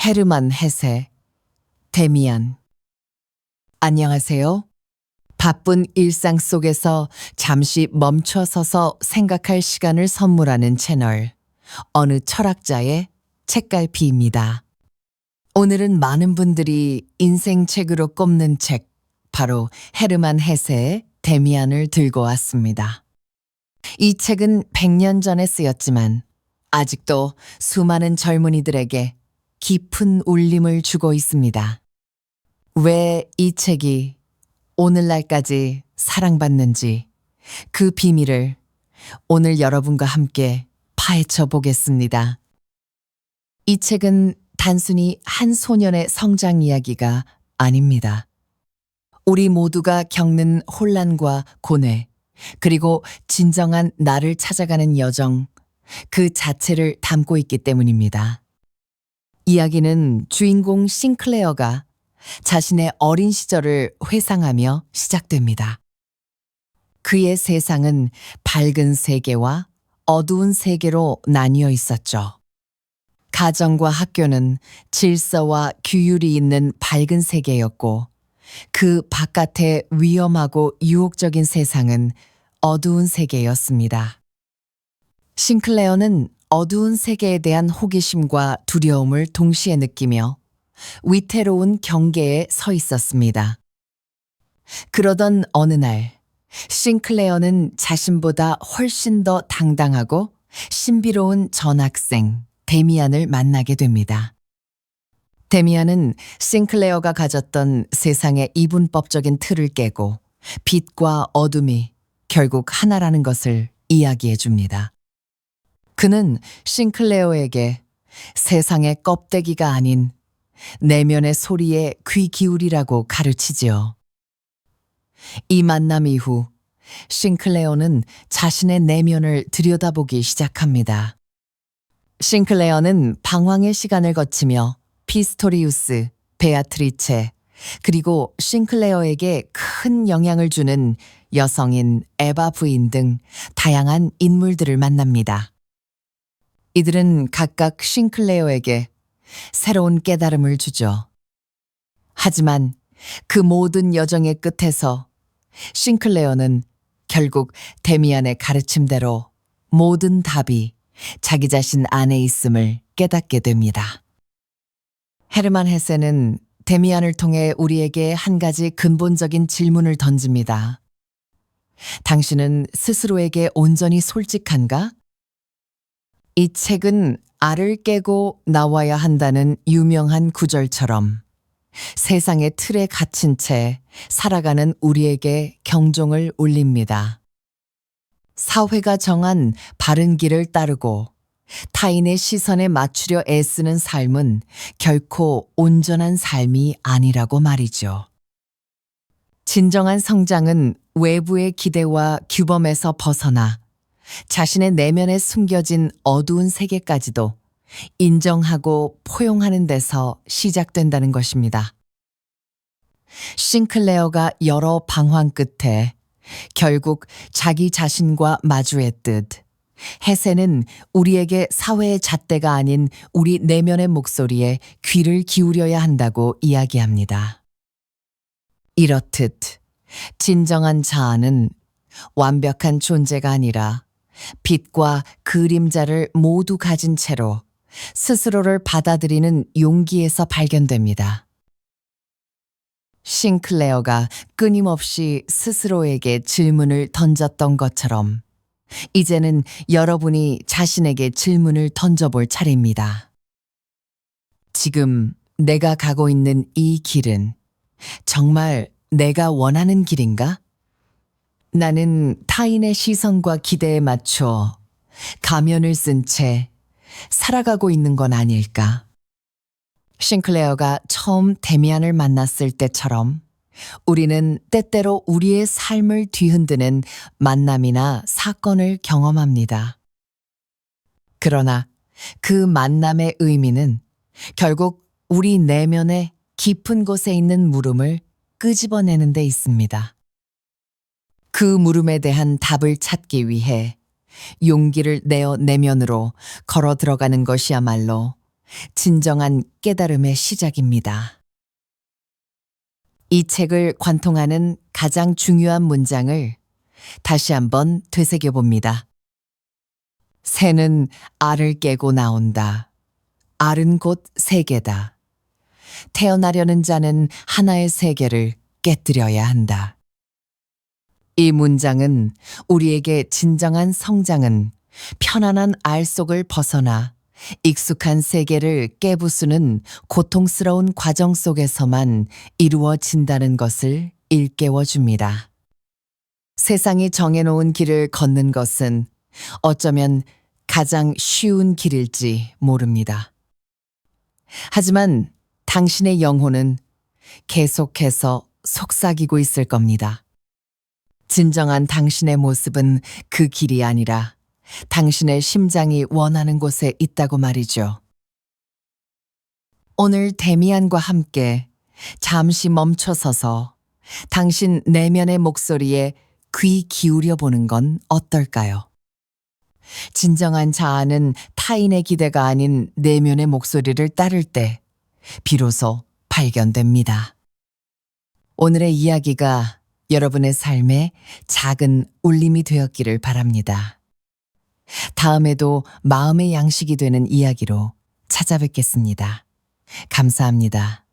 헤르만 헤세, 데미안. 안녕하세요. 바쁜 일상 속에서 잠시 멈춰서서 생각할 시간을 선물하는 채널, 어느 철학자의 책갈피입니다. 오늘은 많은 분들이 인생 책으로 꼽는 책, 바로 헤르만 헤세의 데미안을 들고 왔습니다. 이 책은 100년 전에 쓰였지만 아직도 수많은 젊은이들에게 깊은 울림을 주고 있습니다. 왜 이 책이 오늘날까지 사랑받는지 그 비밀을 오늘 여러분과 함께 파헤쳐 보겠습니다. 이 책은 단순히 한 소년의 성장 이야기가 아닙니다. 우리 모두가 겪는 혼란과 고뇌, 그리고 진정한 나를 찾아가는 여정, 그 자체를 담고 있기 때문입니다. 이야기는 주인공 싱클레어가 자신의 어린 시절을 회상하며 시작됩니다. 그의 세상은 밝은 세계와 어두운 세계로 나뉘어 있었죠. 가정과 학교는 질서와 규율이 있는 밝은 세계였고, 그 바깥의 위험하고 유혹적인 세상은 어두운 세계였습니다. 싱클레어는 어두운 세계에 대한 호기심과 두려움을 동시에 느끼며 위태로운 경계에 서 있었습니다. 그러던 어느 날, 싱클레어는 자신보다 훨씬 더 당당하고 신비로운 전학생 데미안을 만나게 됩니다. 데미안은 싱클레어가 가졌던 세상의 이분법적인 틀을 깨고 빛과 어둠이 결국 하나라는 것을 이야기해 줍니다. 그는 싱클레어에게 세상의 껍데기가 아닌 내면의 소리에 귀 기울이라고 가르치지요. 이 만남 이후 싱클레어는 자신의 내면을 들여다보기 시작합니다. 싱클레어는 방황의 시간을 거치며 피스토리우스, 베아트리체, 그리고 싱클레어에게 큰 영향을 주는 여성인 에바 부인 등 다양한 인물들을 만납니다. 이들은 각각 싱클레어에게 새로운 깨달음을 주죠. 하지만 그 모든 여정의 끝에서 싱클레어는 결국 데미안의 가르침대로 모든 답이 자기 자신 안에 있음을 깨닫게 됩니다. 헤르만 헤세는 데미안을 통해 우리에게 한 가지 근본적인 질문을 던집니다. 당신은 스스로에게 온전히 솔직한가? 이 책은 알을 깨고 나와야 한다는 유명한 구절처럼 세상의 틀에 갇힌 채 살아가는 우리에게 경종을 울립니다. 사회가 정한 바른 길을 따르고 타인의 시선에 맞추려 애쓰는 삶은 결코 온전한 삶이 아니라고 말이죠. 진정한 성장은 외부의 기대와 규범에서 벗어나 자신의 내면에 숨겨진 어두운 세계까지도 인정하고 포용하는 데서 시작된다는 것입니다. 싱클레어가 여러 방황 끝에 결국 자기 자신과 마주했듯 헤세는 우리에게 사회의 잣대가 아닌 우리 내면의 목소리에 귀를 기울여야 한다고 이야기합니다. 이렇듯 진정한 자아는 완벽한 존재가 아니라 빛과 그림자를 모두 가진 채로 스스로를 받아들이는 용기에서 발견됩니다. 싱클레어가 끊임없이 스스로에게 질문을 던졌던 것처럼 이제는 여러분이 자신에게 질문을 던져볼 차례입니다. 지금 내가 가고 있는 이 길은 정말 내가 원하는 길인가? 나는 타인의 시선과 기대에 맞춰 가면을 쓴 채 살아가고 있는 건 아닐까? 싱클레어가 처음 데미안을 만났을 때처럼 우리는 때때로 우리의 삶을 뒤흔드는 만남이나 사건을 경험합니다. 그러나 그 만남의 의미는 결국 우리 내면의 깊은 곳에 있는 물음을 끄집어내는 데 있습니다. 그 물음에 대한 답을 찾기 위해 용기를 내어 내면으로 걸어 들어가는 것이야말로 진정한 깨달음의 시작입니다. 이 책을 관통하는 가장 중요한 문장을 다시 한번 되새겨 봅니다. 새는 알을 깨고 나온다. 알은 곧 세계다. 태어나려는 자는 하나의 세계를 깨뜨려야 한다. 이 문장은 우리에게 진정한 성장은 편안한 알 속을 벗어나 익숙한 세계를 깨부수는 고통스러운 과정 속에서만 이루어진다는 것을 일깨워 줍니다. 세상이 정해놓은 길을 걷는 것은 어쩌면 가장 쉬운 길일지 모릅니다. 하지만 당신의 영혼은 계속해서 속삭이고 있을 겁니다. 진정한 당신의 모습은 그 길이 아니라 당신의 심장이 원하는 곳에 있다고 말이죠. 오늘 데미안과 함께 잠시 멈춰서서 당신 내면의 목소리에 귀 기울여 보는 건 어떨까요? 진정한 자아는 타인의 기대가 아닌 내면의 목소리를 따를 때 비로소 발견됩니다. 오늘의 이야기가 여러분의 삶에 작은 울림이 되었기를 바랍니다. 다음에도 마음의 양식이 되는 이야기로 찾아뵙겠습니다. 감사합니다.